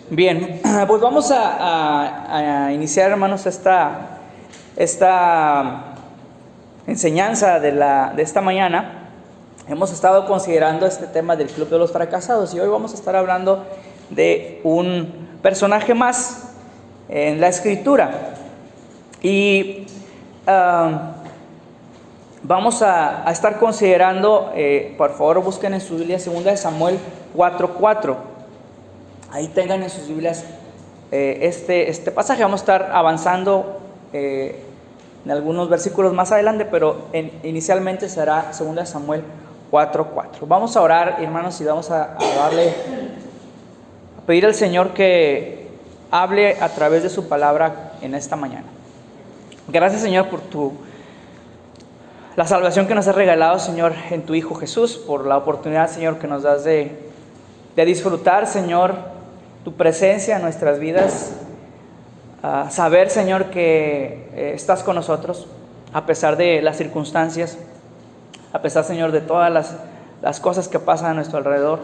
Bien, pues vamos a iniciar, hermanos, esta enseñanza de esta mañana. Hemos estado considerando este tema del Club de los Fracasados y hoy vamos a estar hablando de un personaje más en la Escritura. Y vamos a estar considerando, por favor busquen en su Biblia 2 de Samuel 4:4. Ahí tengan en sus Biblias este pasaje. Vamos a estar avanzando en algunos versículos más adelante, pero inicialmente será 2 de Samuel 4:4. Vamos a orar, hermanos, y vamos a pedir al Señor que hable a través de su palabra en esta mañana. Gracias, Señor, por la salvación que nos has regalado, Señor, en tu Hijo Jesús, por la oportunidad, Señor, que nos das de disfrutar, Señor, tu presencia en nuestras vidas, saber, Señor, que estás con nosotros a pesar de las circunstancias, a pesar, Señor, de todas las cosas que pasan a nuestro alrededor.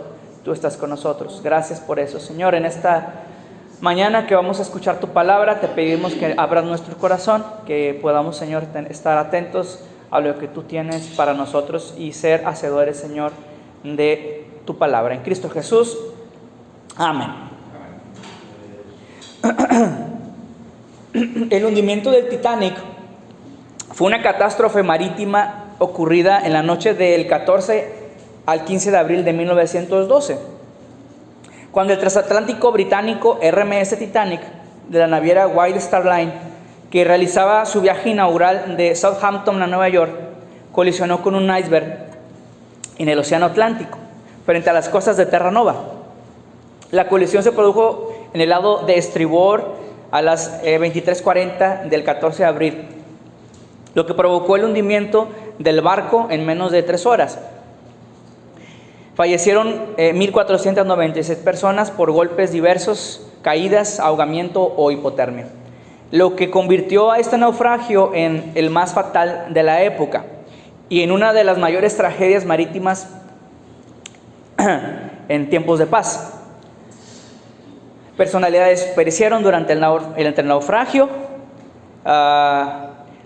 Tú estás con nosotros. Gracias por eso, Señor. En esta mañana que vamos a escuchar tu palabra, te pedimos que abras nuestro corazón, que podamos, Señor, estar atentos a lo que tú tienes para nosotros y ser hacedores, Señor, de tu palabra. En Cristo Jesús. Amén. El hundimiento del Titanic fue una catástrofe marítima ocurrida en la noche del 14 al 15 de abril de 1912, cuando el transatlántico británico RMS Titanic de la naviera White Star Line, que realizaba su viaje inaugural de Southampton a Nueva York, colisionó con un iceberg en el Océano Atlántico frente a las costas de Terranova. La colisión se produjo en el lado de estribor a las 23:40 del 14 de abril, lo que provocó el hundimiento del barco en menos de 3 horas. Fallecieron 1,496 personas por golpes diversos, caídas, ahogamiento o hipotermia, lo que convirtió a este naufragio en el más fatal de la época y en una de las mayores tragedias marítimas en tiempos de paz. Personalidades perecieron durante el naufragio.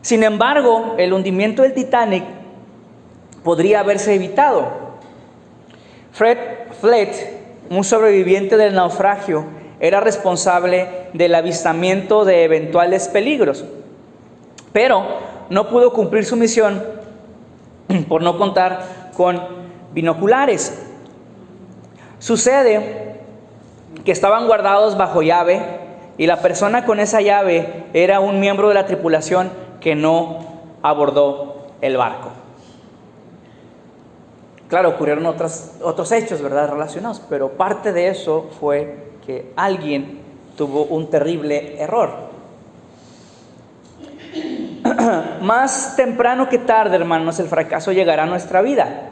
Sin embargo, el hundimiento del Titanic podría haberse evitado. Fred Flett, un sobreviviente del naufragio, era responsable del avistamiento de eventuales peligros, pero no pudo cumplir su misión por no contar con binoculares. Sucede que estaban guardados bajo llave y la persona con esa llave era un miembro de la tripulación que no abordó el barco. Claro, ocurrieron otros hechos, ¿verdad?, relacionados, pero parte de eso fue que alguien tuvo un terrible error. Más temprano que tarde, hermanos, el fracaso llegará a nuestra vida.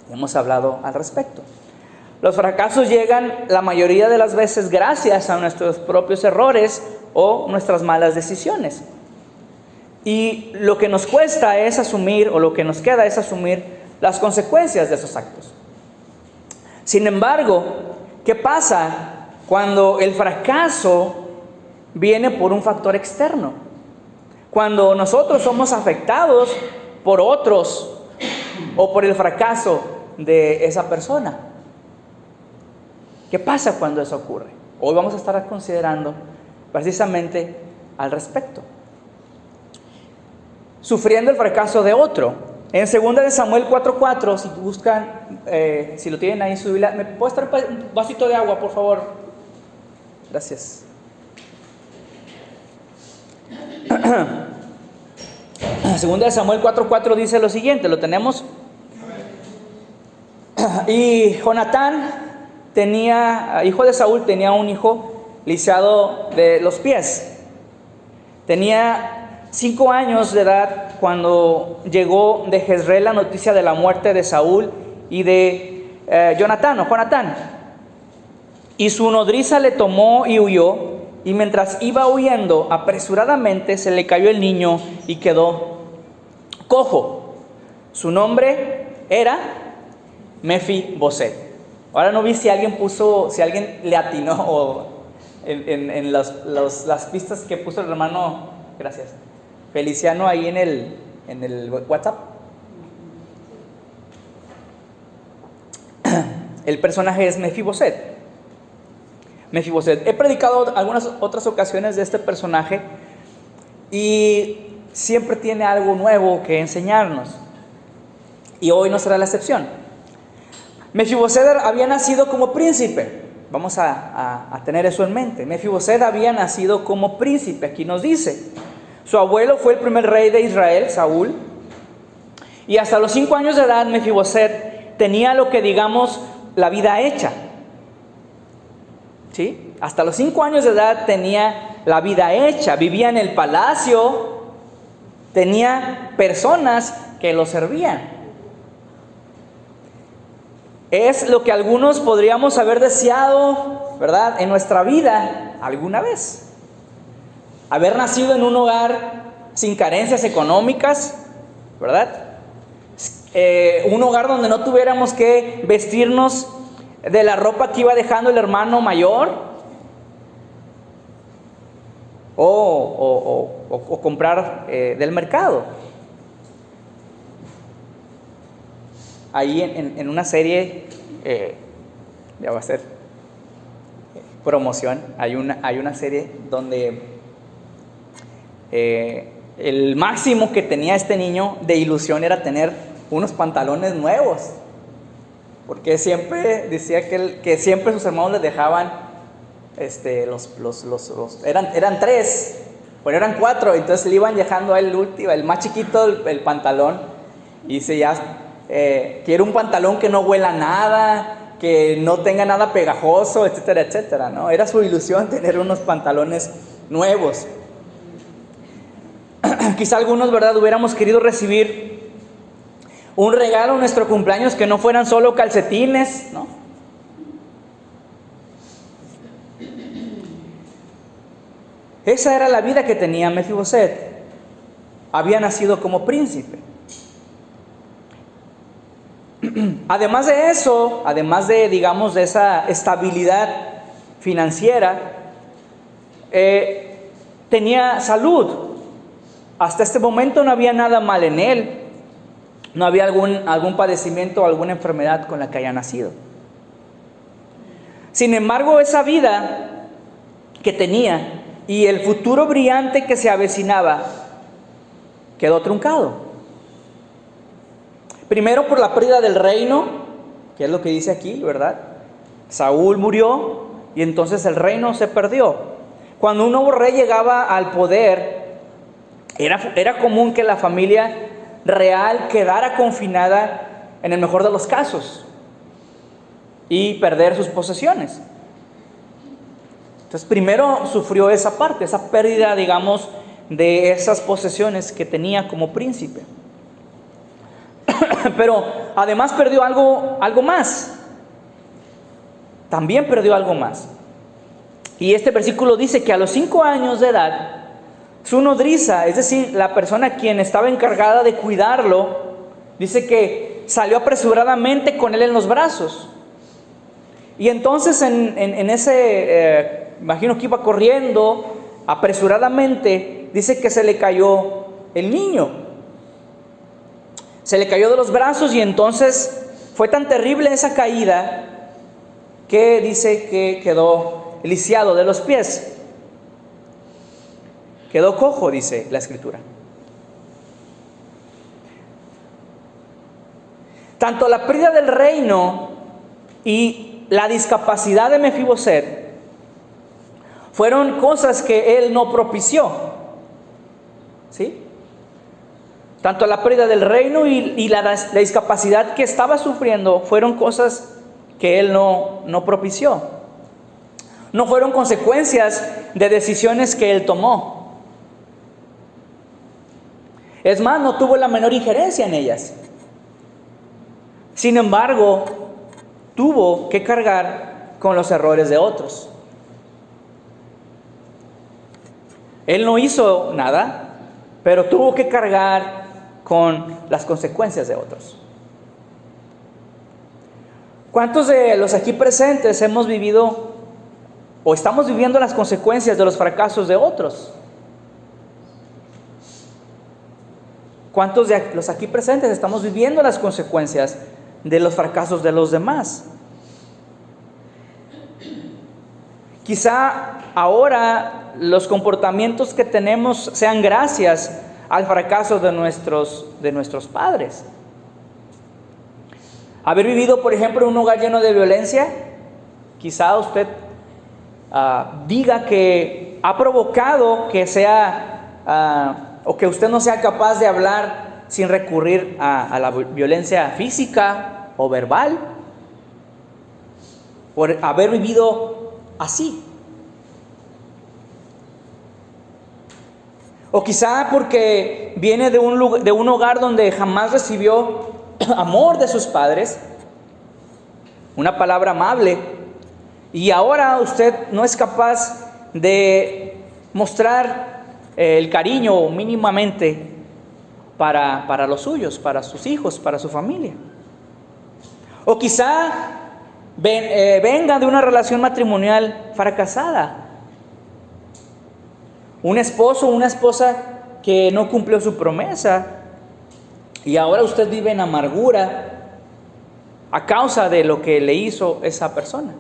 Hemos hablado al respecto. Los fracasos llegan la mayoría de las veces gracias a nuestros propios errores o nuestras malas decisiones. Y lo que nos cuesta es asumir, o lo que nos queda es asumir las consecuencias de esos actos. Sin embargo, ¿qué pasa cuando el fracaso viene por un factor externo? Cuando nosotros somos afectados por otros o por el fracaso de esa persona. ¿Qué pasa cuando eso ocurre? Hoy vamos a estar considerando precisamente al respecto. Sufriendo el fracaso de otro. En 2 de Samuel 4:4, si buscan, si lo tienen ahí en su Biblia, ¿me puedes traer un vasito de agua, por favor? Gracias. 2 de Samuel 4:4 dice lo siguiente, ¿lo tenemos? Y Jonatán hijo de Saúl, tenía un hijo lisiado de los pies. Tenía 5 años de edad cuando llegó de Jezreel la noticia de la muerte de Saúl y de Jonatán. Y su nodriza le tomó y huyó, y mientras iba huyendo apresuradamente se le cayó el niño y quedó cojo. Su nombre era Mefiboset. Ahora no vi si alguien le atinó en las pistas que puso el hermano, gracias, Feliciano ahí en el WhatsApp. El personaje es Mefiboset. He predicado algunas otras ocasiones de este personaje y siempre tiene algo nuevo que enseñarnos. Y hoy no será la excepción. Mefiboset había nacido como príncipe. Vamos a tener eso en mente. Mefiboset había nacido como príncipe. Aquí nos dice. Su abuelo fue el primer rey de Israel, Saúl. Y hasta los 5 años de edad, Mefiboset tenía lo que digamos la vida hecha. ¿Sí? Hasta los 5 años de edad tenía la vida hecha. Vivía en el palacio. Tenía personas que lo servían. Es lo que algunos podríamos haber deseado, ¿verdad?, en nuestra vida alguna vez. Haber nacido en un hogar sin carencias económicas, ¿verdad? Un hogar donde no tuviéramos que vestirnos de la ropa que iba dejando el hermano mayor. O comprar del mercado. Ahí en una serie, ya va a ser promoción, hay una serie donde el máximo que tenía este niño de ilusión era tener unos pantalones nuevos, porque siempre decía que siempre sus hermanos les dejaban eran 3, bueno, eran 4, entonces le iban dejando a él el más chiquito el pantalón, y dice ya, quiero un pantalón que no huela nada, que no tenga nada pegajoso, etcétera, etcétera, ¿no? Era su ilusión tener unos pantalones nuevos. Quizá algunos, ¿verdad?, hubiéramos querido recibir un regalo en nuestro cumpleaños que no fueran solo calcetines, ¿no? Esa era la vida que tenía Mefiboset. Había nacido como príncipe. Además de eso, digamos, de esa estabilidad financiera, tenía salud. Hasta este momento no había nada mal en él. No había algún padecimiento o alguna enfermedad con la que haya nacido. Sin embargo, esa vida que tenía y el futuro brillante que se avecinaba quedó truncado. Primero por la pérdida del reino, que es lo que dice aquí, ¿verdad? Saúl murió y entonces el reino se perdió. Cuando un nuevo rey llegaba al poder, era común que la familia real quedara confinada en el mejor de los casos y perder sus posesiones. Entonces primero sufrió esa parte, esa pérdida, digamos, de esas posesiones que tenía como príncipe. Pero además perdió algo más. También perdió algo más. Y este versículo dice que a los 5 años de edad, su nodriza, es decir, la persona quien estaba encargada de cuidarlo, dice que salió apresuradamente con él en los brazos. Y entonces en ese, imagino que iba corriendo apresuradamente, dice que se le cayó el niño. Se le cayó de los brazos y entonces fue tan terrible esa caída que dice que quedó lisiado de los pies. Quedó cojo, dice la Escritura. Tanto la pérdida del reino y la discapacidad de Mefiboset fueron cosas que él no propició. ¿Sí? Tanto la pérdida del reino y la discapacidad que estaba sufriendo fueron cosas que él no propició. No fueron consecuencias de decisiones que él tomó. Es más, no tuvo la menor injerencia en ellas. Sin embargo, tuvo que cargar con los errores de otros. Él no hizo nada, pero tuvo que cargar con las consecuencias de otros. ¿Cuántos de los aquí presentes hemos vivido o estamos viviendo las consecuencias de los fracasos de otros? ¿Cuántos de los aquí presentes estamos viviendo las consecuencias de los fracasos de los demás? Quizá ahora los comportamientos que tenemos sean gracias al fracaso de nuestros padres. Haber vivido, por ejemplo, en un hogar lleno de violencia, quizá usted diga que ha provocado que sea o que usted no sea capaz de hablar sin recurrir a la violencia física o verbal, por haber vivido así. O quizá porque viene de un hogar donde jamás recibió amor de sus padres, una palabra amable, y ahora usted no es capaz de mostrar el cariño mínimamente para los suyos, para sus hijos, para su familia. O quizá venga de una relación matrimonial fracasada, un esposo o una esposa que no cumplió su promesa y ahora usted vive en amargura a causa de lo que le hizo esa persona.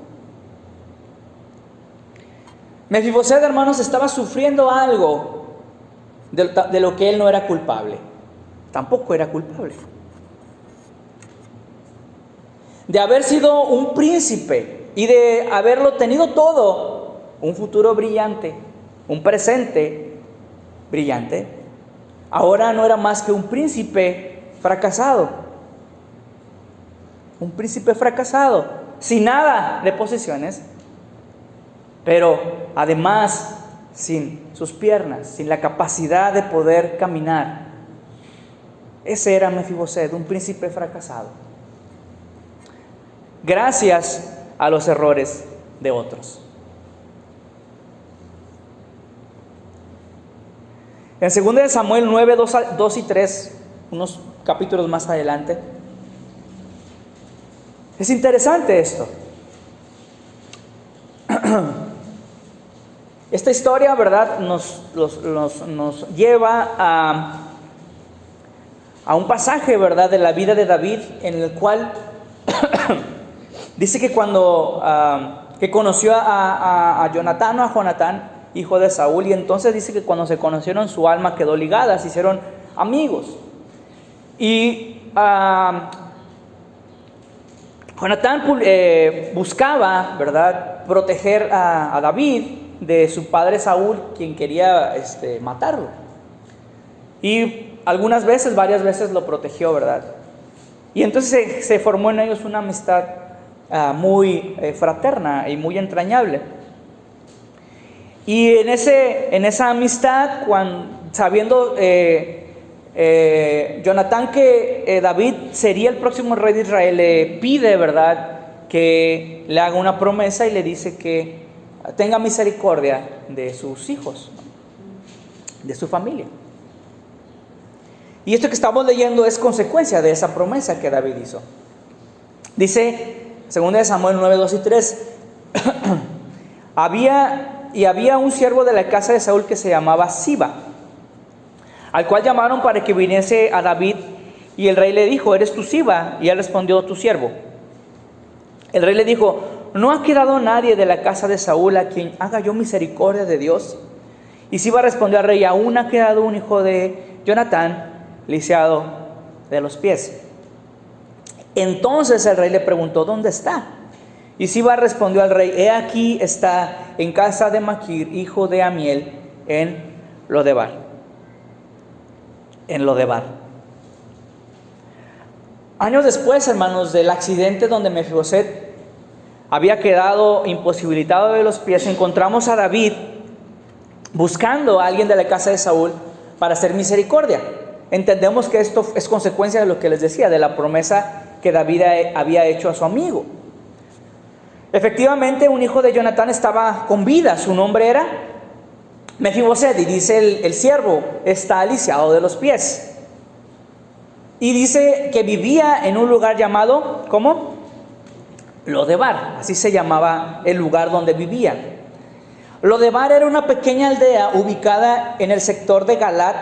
Mefiboseth, hermanos, estaba sufriendo algo de lo que él no era culpable. Tampoco era culpable. De haber sido un príncipe y de haberlo tenido todo, un futuro brillante, un presente brillante, ahora no era más que un príncipe fracasado. Un príncipe fracasado, sin nada de posesiones, pero además sin sus piernas, sin la capacidad de poder caminar. Ese era Mefiboseth, un príncipe fracasado, gracias a los errores de otros. En 2 Samuel 9, 2 y 3, unos capítulos más adelante, es interesante esto. Esta historia, ¿verdad?, nos lleva a un pasaje, ¿verdad?, de la vida de David, en el cual dice que cuando que conoció a Jonatán o a Jonatán, hijo de Saúl, y entonces dice que cuando se conocieron su alma quedó ligada, se hicieron amigos. Y Jonatán buscaba, ¿verdad?, proteger a David de su padre Saúl, quien quería matarlo. Y algunas veces, varias veces lo protegió, ¿verdad? Y entonces se formó en ellos una amistad muy fraterna y muy entrañable. Y en esa amistad, sabiendo Jonatán que David sería el próximo rey de Israel, le pide, ¿verdad?, que le haga una promesa y le dice que tenga misericordia de sus hijos, de su familia. Y esto que estamos leyendo es consecuencia de esa promesa que David hizo. Dice 2 Samuel 9, 2 y 3, había un siervo de la casa de Saúl que se llamaba Siba, al cual llamaron para que viniese a David, y el rey le dijo: ¿eres tú Siba? Y él respondió: tu siervo. El rey le dijo: ¿no ha quedado nadie de la casa de Saúl a quien haga yo misericordia de Dios? Y Siba respondió al rey: aún ha quedado un hijo de Jonatán, lisiado de los pies. Entonces el rey le preguntó: ¿dónde está? Y Siba respondió al rey: he aquí está en casa de Maquir, hijo de Amiel, en Lodebar. Años después, hermanos, del accidente donde Mefiboseth había quedado imposibilitado de los pies, encontramos a David buscando a alguien de la casa de Saúl para hacer misericordia. Entendemos que esto es consecuencia de lo que les decía, de la promesa que David había hecho a su amigo. Efectivamente, un hijo de Jonatán estaba con vida. Su nombre era Mefiboseth, y dice el siervo: está lisiado de los pies. Y dice que vivía en un lugar llamado, ¿cómo? Lodebar, así se llamaba el lugar donde vivían. Lodebar era una pequeña aldea ubicada en el sector de Galat,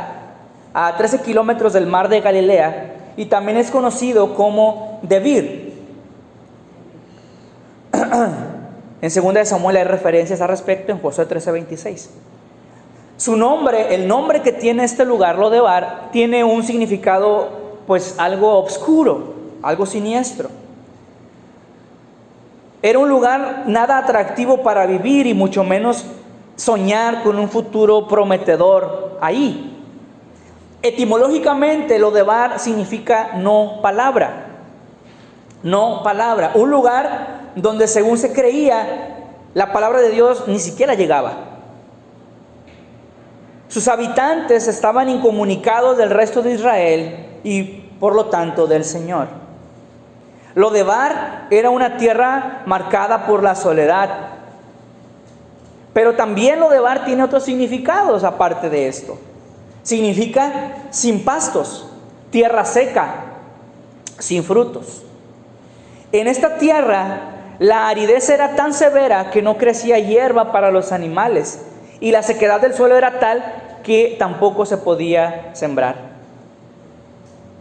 a 13 kilómetros del mar de Galilea, y también es conocido como Debir. En 2 de Samuel hay referencias al respecto en Josué 13:26. Su nombre, el nombre que tiene este lugar, Lodebar, tiene un significado pues algo oscuro, algo siniestro. Era un lugar nada atractivo para vivir y mucho menos soñar con un futuro prometedor ahí. Etimológicamente, Lodebar significa no palabra. No palabra. Un lugar donde, según se creía, la palabra de Dios ni siquiera llegaba. Sus habitantes estaban incomunicados del resto de Israel y, por lo tanto, del Señor. Lodebar era una tierra marcada por la soledad. Pero también Lodebar tiene otros significados aparte de esto. Significa sin pastos, tierra seca, sin frutos. En esta tierra la aridez era tan severa que no crecía hierba para los animales, y la sequedad del suelo era tal que tampoco se podía sembrar.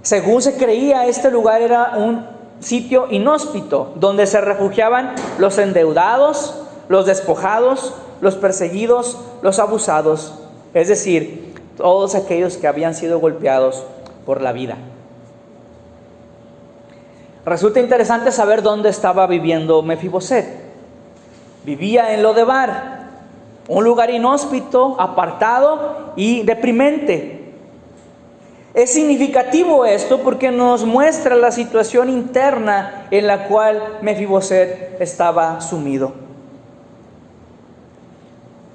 Según se creía, este lugar era un sitio inhóspito, donde se refugiaban los endeudados, los despojados, los perseguidos, los abusados, es decir, todos aquellos que habían sido golpeados por la vida. Resulta interesante saber dónde estaba viviendo Mefiboset. Vivía en Lodebar, un lugar inhóspito, apartado y deprimente. Es significativo esto porque nos muestra la situación interna en la cual Mefiboset estaba sumido.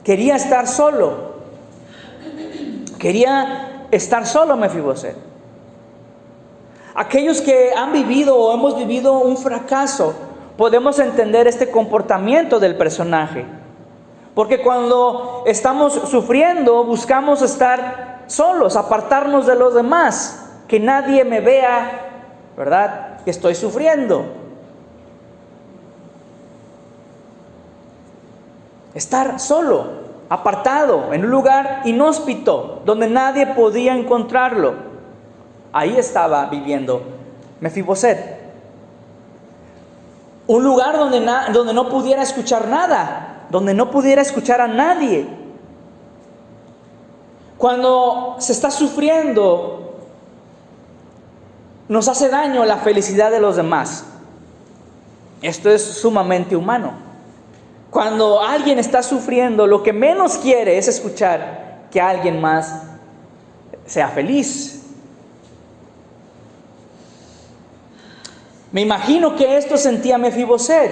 Quería estar solo. Quería estar solo Mefiboset. Aquellos que han vivido o hemos vivido un fracaso, podemos entender este comportamiento del personaje. Porque cuando estamos sufriendo, buscamos estar solos, apartarnos de los demás, que nadie me vea, ¿verdad?, que estoy sufriendo. Estar solo, apartado, en un lugar inhóspito, donde nadie podía encontrarlo. Ahí estaba viviendo Mefiboset. Un lugar donde no pudiera escuchar nada, donde no pudiera escuchar a nadie. Cuando se está sufriendo, nos hace daño la felicidad de los demás. Esto es sumamente humano. Cuando alguien está sufriendo, lo que menos quiere es escuchar que alguien más sea feliz. Me imagino que esto sentía Mefiboset.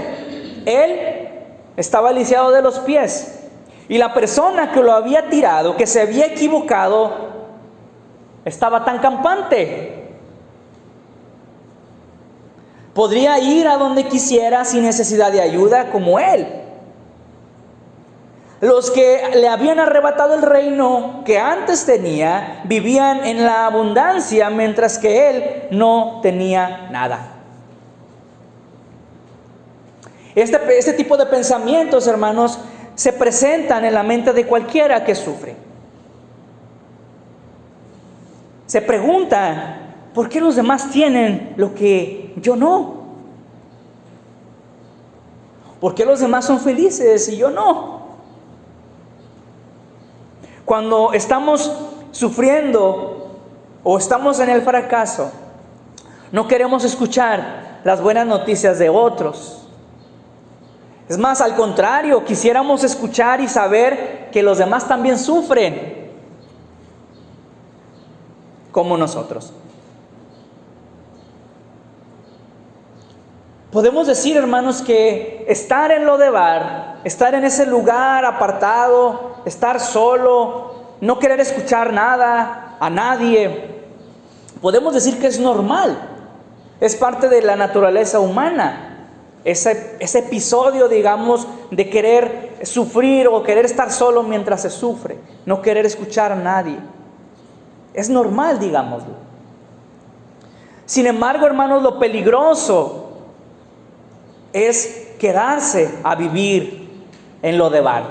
Él estaba lisiado de los pies. Y la persona que lo había tirado, que se había equivocado, estaba tan campante. Podría ir a donde quisiera sin necesidad de ayuda como él. Los que le habían arrebatado el reino que antes tenía, vivían en la abundancia, mientras que él no tenía nada. Este tipo de pensamientos, hermanos, se presentan en la mente de cualquiera que sufre. Se pregunta, ¿por qué los demás tienen lo que yo no? ¿Por qué los demás son felices y yo no? Cuando estamos sufriendo o estamos en el fracaso, no queremos escuchar las buenas noticias de otros. Es más, al contrario, quisiéramos escuchar y saber que los demás también sufren como nosotros. Podemos decir, hermanos, que estar en Lodebar, estar en ese lugar apartado, estar solo, no querer escuchar nada, a nadie, podemos decir que es normal, es parte de la naturaleza humana. Ese episodio, digamos, de querer sufrir o querer estar solo mientras se sufre, no querer escuchar a nadie. Es normal, digámoslo. Sin embargo, hermanos, lo peligroso es quedarse a vivir en Lodebar,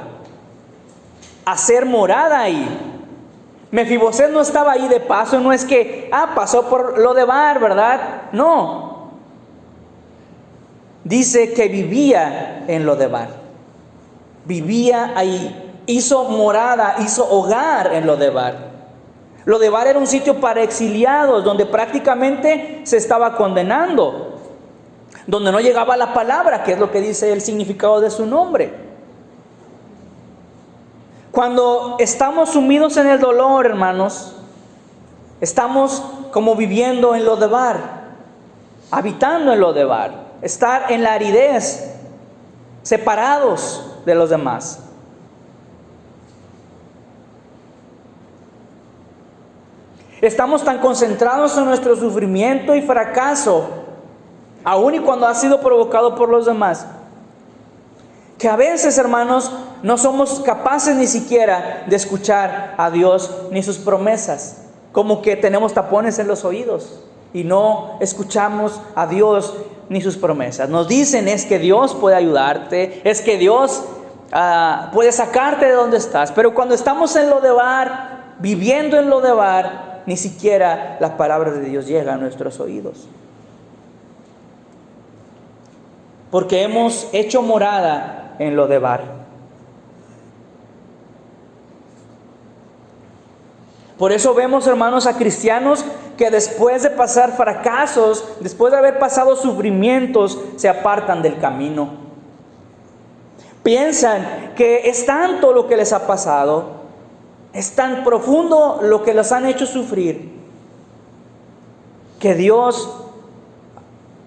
hacer morada ahí. Mefiboset no estaba ahí de paso, no es que pasó por Lodebar, ¿verdad? No. Dice que vivía en Lodebar. Vivía ahí, hizo morada, hizo hogar en Lodebar. Lodebar era un sitio para exiliados, donde prácticamente se estaba condenando, donde no llegaba la palabra, que es lo que dice el significado de su nombre. Cuando estamos sumidos en el dolor, hermanos, estamos como viviendo en Lodebar, habitando en Lodebar, estar en la aridez, separados de los demás. Estamos tan concentrados en nuestro sufrimiento y fracaso, aun y cuando ha sido provocado por los demás, que a veces, hermanos, no somos capaces ni siquiera de escuchar a Dios ni sus promesas. Como que tenemos tapones en los oídos y no escuchamos a Dios ni sus promesas. Nos dicen es que Dios puede ayudarte, es que Dios puede sacarte de donde estás. Pero cuando estamos en Lodebar, viviendo en Lodebar, ni siquiera la palabra de Dios llega a nuestros oídos. Porque hemos hecho morada en Lodebar. Por eso vemos, hermanos, a cristianos que después de pasar fracasos, después de haber pasado sufrimientos, se apartan del camino. Piensan que es tanto lo que les ha pasado, es tan profundo lo que los han hecho sufrir, que Dios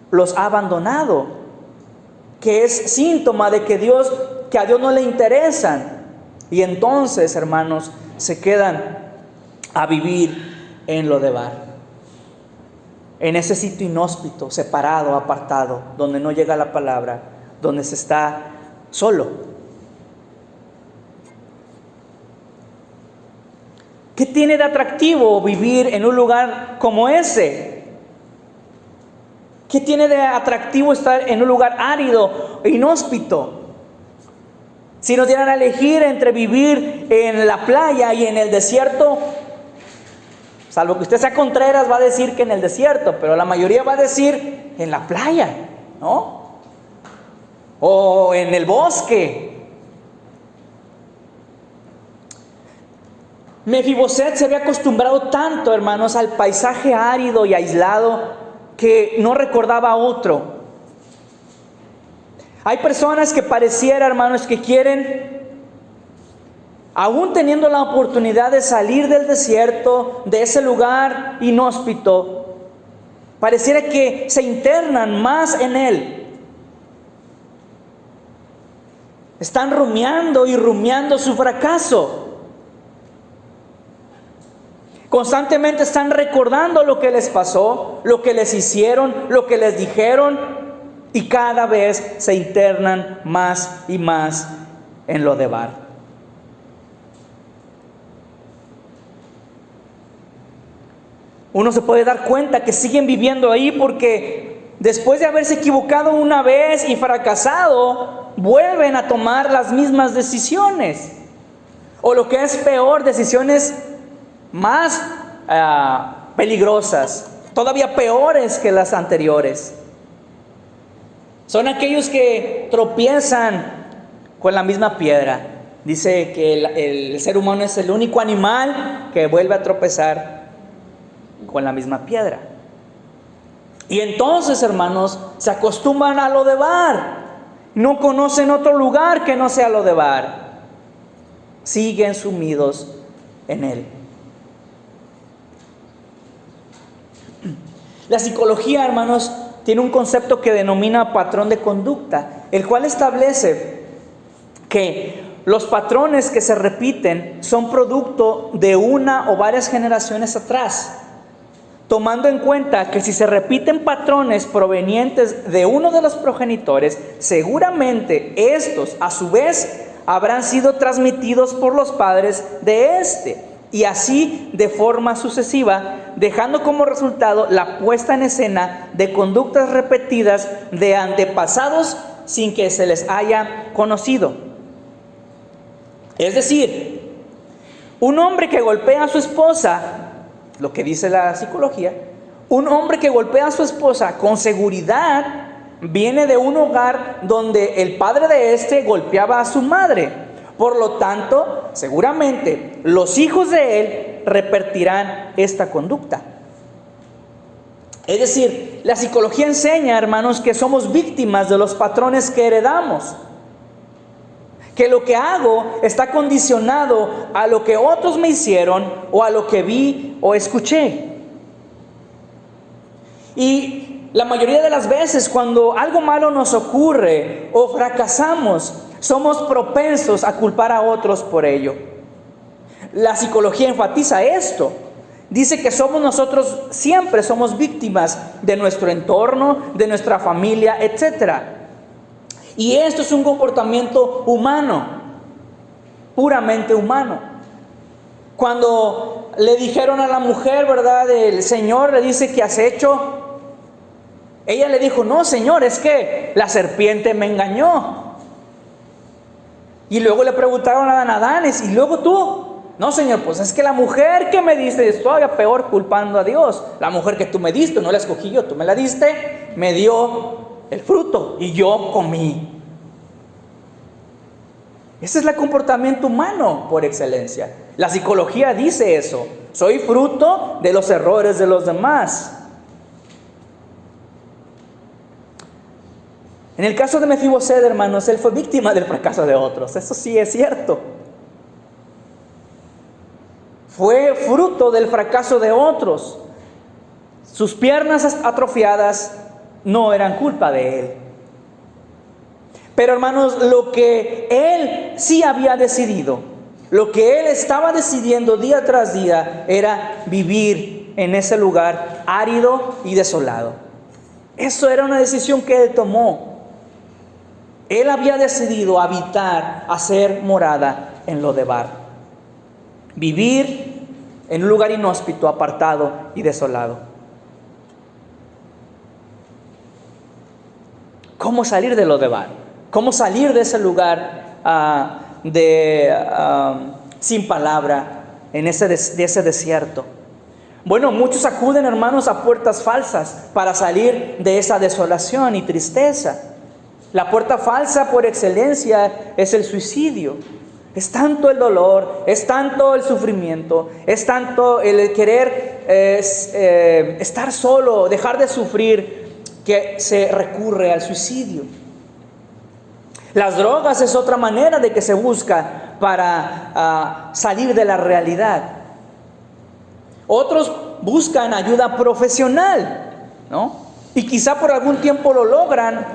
los ha abandonado, que es síntoma de que a Dios no le interesan. Y entonces, hermanos, se quedan a vivir en Lodebar, en ese sitio inhóspito, separado, apartado, donde no llega la palabra, donde se está solo. ¿Qué tiene de atractivo vivir en un lugar como ese? ¿Qué tiene de atractivo estar en un lugar árido e inhóspito? Si nos dieran a elegir entre vivir en la playa y en el desierto, salvo que usted sea Contreras, va a decir que en el desierto, pero la mayoría va a decir en la playa, ¿no? O en el bosque. Mefiboset se había acostumbrado tanto, hermanos, al paisaje árido y aislado que no recordaba otro. Hay personas que pareciera, hermanos, que quieren, aún teniendo la oportunidad de salir del desierto, de ese lugar inhóspito, pareciera que se internan más en él. Están rumiando y rumiando su fracaso. Constantemente están recordando lo que les pasó, lo que les hicieron, lo que les dijeron, y cada vez se internan más y más en Lodebar. Uno se puede dar cuenta que siguen viviendo ahí porque después de haberse equivocado una vez y fracasado, vuelven a tomar las mismas decisiones. O lo que es peor, decisiones más peligrosas, todavía peores que las anteriores. Son aquellos que tropiezan con la misma piedra. Dice que el ser humano es el único animal que vuelve a tropezar con la misma piedra. Y entonces, hermanos, se acostumbran a Lodebar. No conocen otro lugar que no sea Lodebar. Siguen sumidos en él. La psicología, hermanos, tiene un concepto que denomina patrón de conducta, el cual establece que los patrones que se repiten son producto de una o varias generaciones atrás, tomando en cuenta que si se repiten patrones provenientes de uno de los progenitores, seguramente estos a su vez habrán sido transmitidos por los padres de este. y así de forma sucesiva, dejando como resultado la puesta en escena de conductas repetidas de antepasados sin que se les haya conocido. Es decir, un hombre que golpea a su esposa, lo que dice la psicología, un hombre que golpea a su esposa con seguridad viene de un hogar donde el padre de éste golpeaba a su madre. Por lo tanto, seguramente los hijos de él repetirán esta conducta. Es decir, la psicología enseña, hermanos, que somos víctimas de los patrones que heredamos. Que lo que hago está condicionado a lo que otros me hicieron o a lo que vi o escuché. Y la mayoría de las veces cuando algo malo nos ocurre o fracasamos, somos propensos a culpar a otros por ello. La psicología enfatiza esto. Dice que siempre somos víctimas de nuestro entorno, de nuestra familia, etc. Y esto es un comportamiento humano, puramente humano. Cuando le dijeron a la mujer, ¿verdad? El Señor le dice, ¿qué has hecho? Ella le dijo, no, Señor, es que la serpiente me engañó. Y luego le preguntaron a Adán, ¿y luego tú? No, Señor, pues es que la mujer que me diste, es todavía peor culpando a Dios. La mujer que tú me diste, no la escogí yo, tú me la diste, me dio el fruto y yo comí. Ese es el comportamiento humano por excelencia. La psicología dice eso. Soy fruto de los errores de los demás. En el caso de Mefiboset, hermanos, él fue víctima del fracaso de otros. Eso sí es cierto. Fue fruto del fracaso de otros. Sus piernas atrofiadas no eran culpa de él. Pero hermanos, lo que él sí había decidido, lo que él estaba decidiendo día tras día, era vivir en ese lugar árido y desolado. Eso era una decisión que él tomó. Él había decidido hacer morada en Lodebar. Vivir en un lugar inhóspito, apartado y desolado. ¿Cómo salir de Lodebar? ¿Cómo salir de ese lugar sin palabra, de ese desierto? Bueno, muchos acuden, hermanos, a puertas falsas para salir de esa desolación y tristeza. La puerta falsa por excelencia es el suicidio. Es tanto el dolor, es tanto el sufrimiento, es tanto el querer estar solo, dejar de sufrir, que se recurre al suicidio. Las drogas es otra manera de que se busca para salir de la realidad. Otros buscan ayuda profesional, ¿no? Y quizá por algún tiempo lo logran,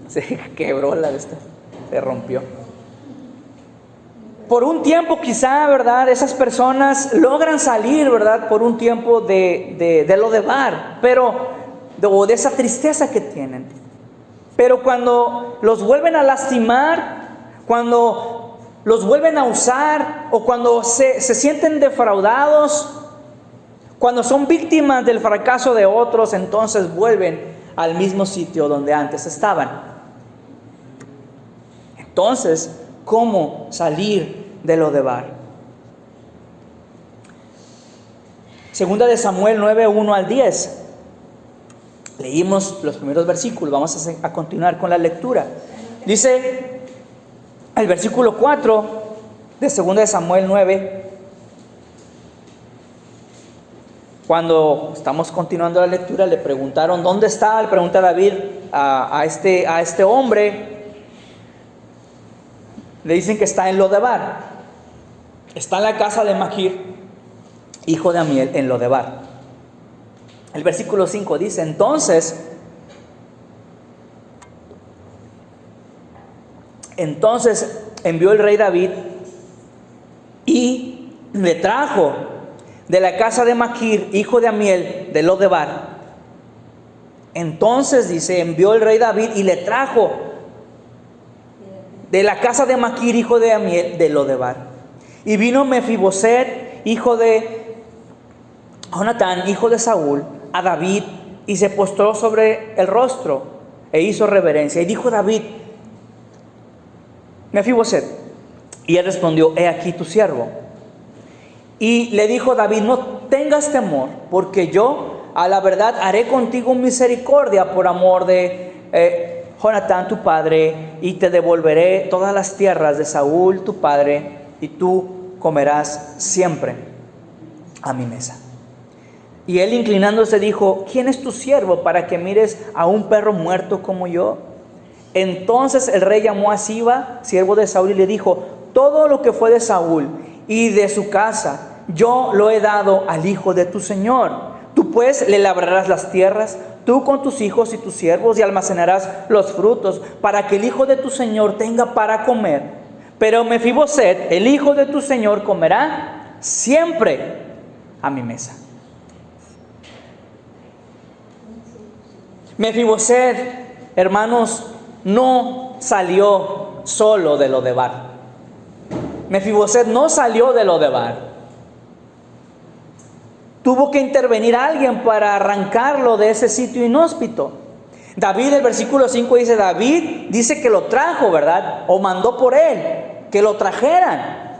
se quebró se rompió. Por un tiempo quizá, ¿verdad? Esas personas logran salir, ¿verdad? Por un tiempo de Lodebar, o de esa tristeza que tienen. Pero cuando los vuelven a lastimar, cuando los vuelven a usar, o cuando se sienten defraudados, cuando son víctimas del fracaso de otros, entonces vuelven al mismo sitio donde antes estaban. Entonces, ¿cómo salir de Lodebar? Segunda de Samuel 9, 1 al 10. Leímos los primeros versículos, vamos a continuar con la lectura. Dice el versículo 4 de Segunda de Samuel 9. Cuando estamos continuando la lectura, le preguntaron, ¿dónde está? Le pregunta David a este hombre. Le dicen que está en Lodebar. Está en la casa de Maquir, hijo de Amiel, en Lodebar. El versículo 5 dice, entonces envió el rey David y le trajo de la casa de Maquir, hijo de Amiel, de Lodebar. Entonces, dice, envió el rey David y le trajo de la casa de Maquir, hijo de Amiel, de Lodebar. Y vino Mefiboset, hijo de Jonatán, hijo de Saúl, a David, y se postró sobre el rostro e hizo reverencia. Y dijo David: Mefiboset. Y él respondió: he aquí tu siervo. Y le dijo David: no tengas temor, porque yo a la verdad haré contigo misericordia por amor de Jonatán tu padre, y te devolveré todas las tierras de Saúl tu padre, y tú comerás siempre a mi mesa. Y él, inclinándose, dijo: ¿quién es tu siervo para que mires a un perro muerto como yo? Entonces el rey llamó a Siba, siervo de Saúl, y le dijo: todo lo que fue de Saúl y de su casa yo lo he dado al hijo de tu señor. Tú pues le labrarás las tierras, tú con tus hijos y tus siervos, y almacenarás los frutos, para que el hijo de tu señor tenga para comer. Pero Mefiboset, el hijo de tu señor, comerá siempre a mi mesa. Mefiboset, hermanos, no salió solo de Lodebar. Mefiboset no salió de Lodebar. Tuvo que intervenir alguien para arrancarlo de ese sitio inhóspito. David, el versículo 5 dice: David dice que lo trajo, ¿verdad? O mandó por él, que lo trajeran.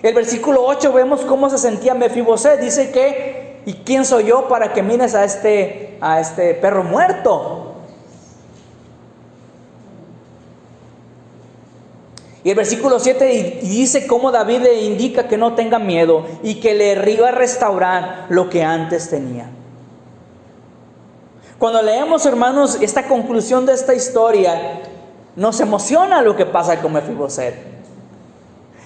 El versículo 8 vemos cómo se sentía Mefiboset. Dice que: ¿y quién soy yo para que mires a este perro muerto? Y el versículo 7 dice cómo David le indica que no tenga miedo y que le iba a restaurar lo que antes tenía. Cuando leemos, hermanos, esta conclusión de esta historia, nos emociona lo que pasa con Mefiboset.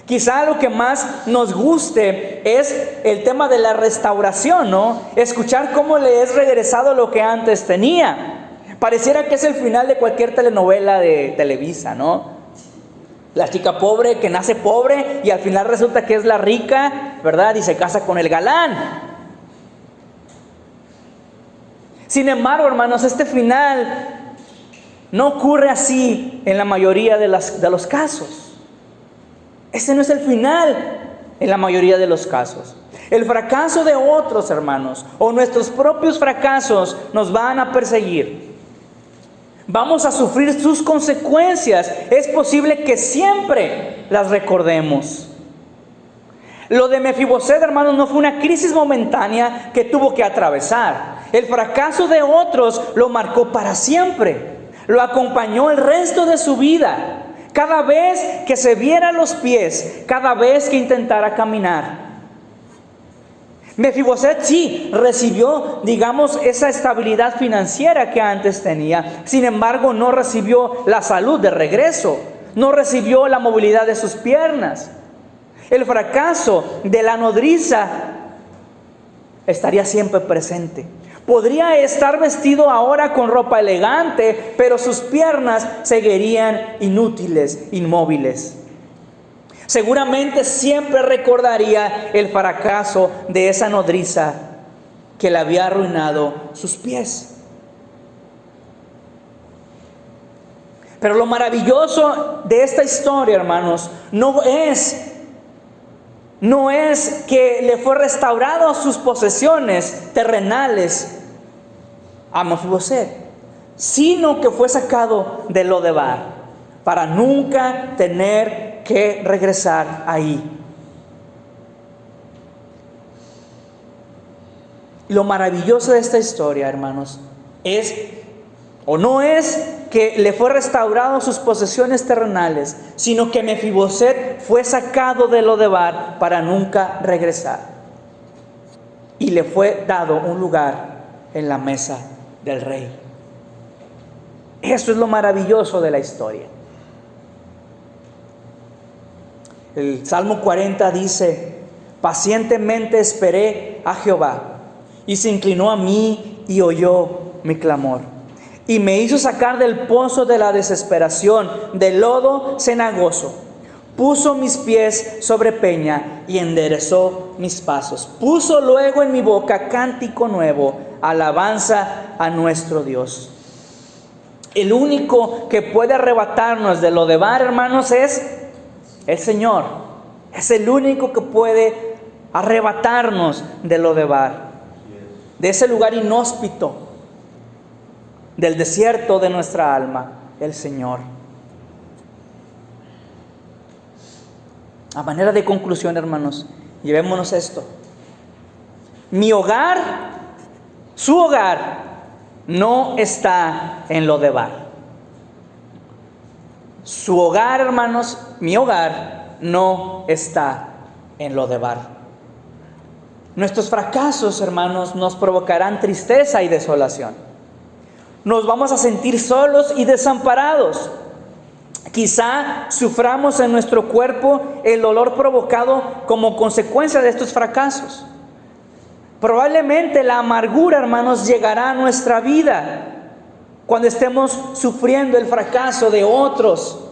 Quizá lo que más nos guste es el tema de la restauración, ¿no? Escuchar cómo le es regresado lo que antes tenía. Pareciera que es el final de cualquier telenovela de Televisa, ¿no? La chica pobre que nace pobre y al final resulta que es la rica, ¿verdad? Y se casa con el galán. Sin embargo, hermanos, este final no ocurre así en la mayoría de los casos. Ese no es el final en la mayoría de los casos. El fracaso de otros, hermanos, o nuestros propios fracasos nos van a perseguir. Vamos a sufrir sus consecuencias. Es posible que siempre las recordemos. Lo de Mefiboset, hermanos, no fue una crisis momentánea que tuvo que atravesar. El fracaso de otros lo marcó para siempre. Lo acompañó el resto de su vida. Cada vez que se viera los pies, cada vez que intentara caminar. Mefiboset sí recibió, digamos, esa estabilidad financiera que antes tenía. Sin embargo, no recibió la salud de regreso. No recibió la movilidad de sus piernas. El fracaso de la nodriza estaría siempre presente. Podría estar vestido ahora con ropa elegante, pero sus piernas seguirían inútiles, inmóviles. Seguramente siempre recordaría el fracaso de esa nodriza que le había arruinado sus pies. Pero lo maravilloso de esta historia, hermanos, no es que le fue restaurado sus posesiones terrenales a Mefiboset, sino que fue sacado de Lodebar para nunca tener que regresar ahí. Lo maravilloso de esta historia, hermanos, no es que le fue restaurado sus posesiones terrenales, sino que Mefiboset fue sacado de Lodebar para nunca regresar. Y le fue dado un lugar en la mesa del rey. Eso es lo maravilloso de la historia. El Salmo 40 dice: pacientemente esperé a Jehová, y se inclinó a mí y oyó mi clamor. Y me hizo sacar del pozo de la desesperación, del lodo cenagoso. Puso mis pies sobre peña y enderezó mis pasos. Puso luego en mi boca cántico nuevo, alabanza a nuestro Dios. El único que puede arrebatarnos de Lodebar, hermanos, es el Señor. Es el único que puede arrebatarnos de Lodebar, de ese lugar inhóspito, del desierto de nuestra alma, el Señor. A manera de conclusión, hermanos, llevémonos esto. Mi hogar, su hogar, no está en Lodebar. Su hogar, hermanos, mi hogar, no está en Lodebar. Nuestros fracasos, hermanos, nos provocarán tristeza y desolación. Nos vamos a sentir solos y desamparados. Quizá suframos en nuestro cuerpo el dolor provocado como consecuencia de estos fracasos. Probablemente la amargura, hermanos, llegará a nuestra vida cuando estemos sufriendo el fracaso de otros.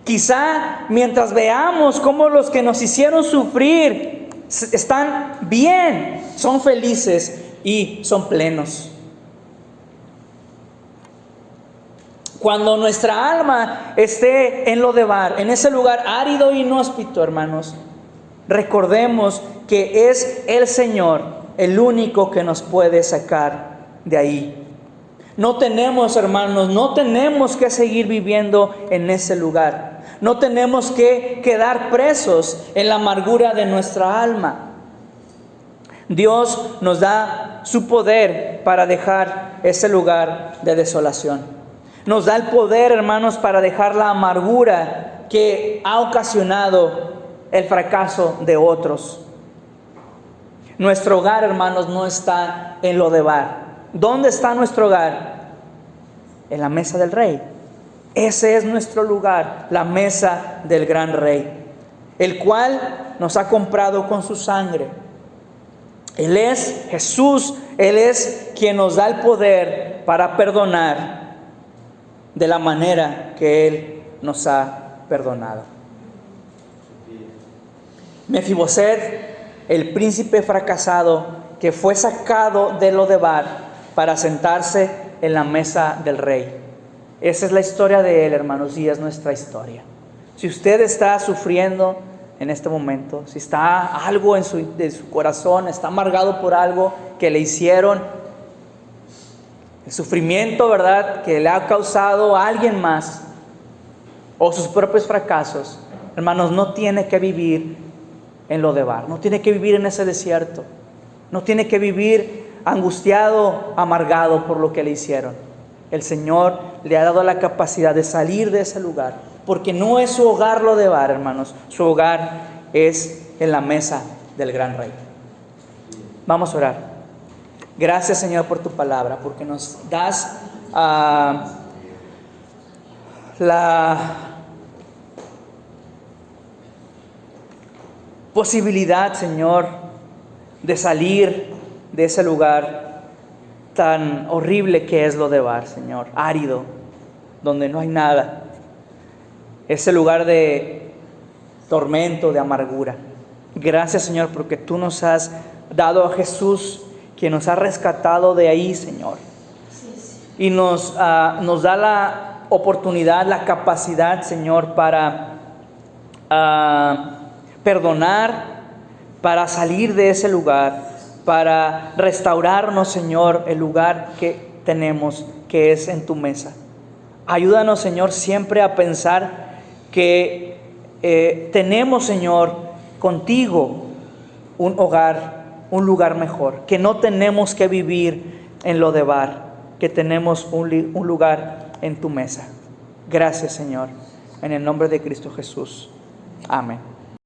Quizá mientras veamos cómo los que nos hicieron sufrir están bien, son felices y son plenos. Cuando nuestra alma esté en Lodebar, en ese lugar árido e inhóspito, hermanos, recordemos que es el Señor el único que nos puede sacar de ahí. No tenemos, hermanos, no tenemos que seguir viviendo en ese lugar. No tenemos que quedar presos en la amargura de nuestra alma. Dios nos da su poder para dejar ese lugar de desolación. Nos da el poder, hermanos, para dejar la amargura que ha ocasionado el fracaso de otros. Nuestro hogar, hermanos, no está en Lodebar. ¿Dónde está nuestro hogar? En la mesa del Rey. Ese es nuestro lugar, la mesa del gran Rey, el cual nos ha comprado con su sangre. Él es Jesús, Él es quien nos da el poder para perdonar de la manera que Él nos ha perdonado. Mefiboset, el príncipe fracasado que fue sacado de Lodebar para sentarse en la mesa del rey. Esa es la historia de él, hermanos, y es nuestra historia. Si usted está sufriendo en este momento, si está algo en su corazón, está amargado por algo que le hicieron, el sufrimiento, ¿verdad?, que le ha causado a alguien más, o sus propios fracasos, hermanos, no tiene que vivir en Lodebar, no tiene que vivir en ese desierto, no tiene que vivir angustiado, amargado por lo que le hicieron. El Señor le ha dado la capacidad de salir de ese lugar, porque no es su hogar Lodebar, hermanos, su hogar es en la mesa del gran Rey. Vamos a orar. Gracias, Señor, por tu palabra, porque nos das la posibilidad, Señor, de salir de ese lugar tan horrible que es Lodebar, Señor, árido, donde no hay nada, ese lugar de tormento, de amargura. Gracias, Señor, porque tú nos has dado a Jesús, quien nos ha rescatado de ahí, Señor, y nos da la oportunidad, la capacidad, Señor, para perdonar, para salir de ese lugar, para restaurarnos, Señor, el lugar que tenemos, que es en tu mesa. Ayúdanos, Señor, siempre a pensar que tenemos, Señor, contigo un hogar, un lugar mejor, que no tenemos que vivir en Lodebar, que tenemos un lugar en tu mesa. Gracias, Señor, en el nombre de Cristo Jesús. Amén.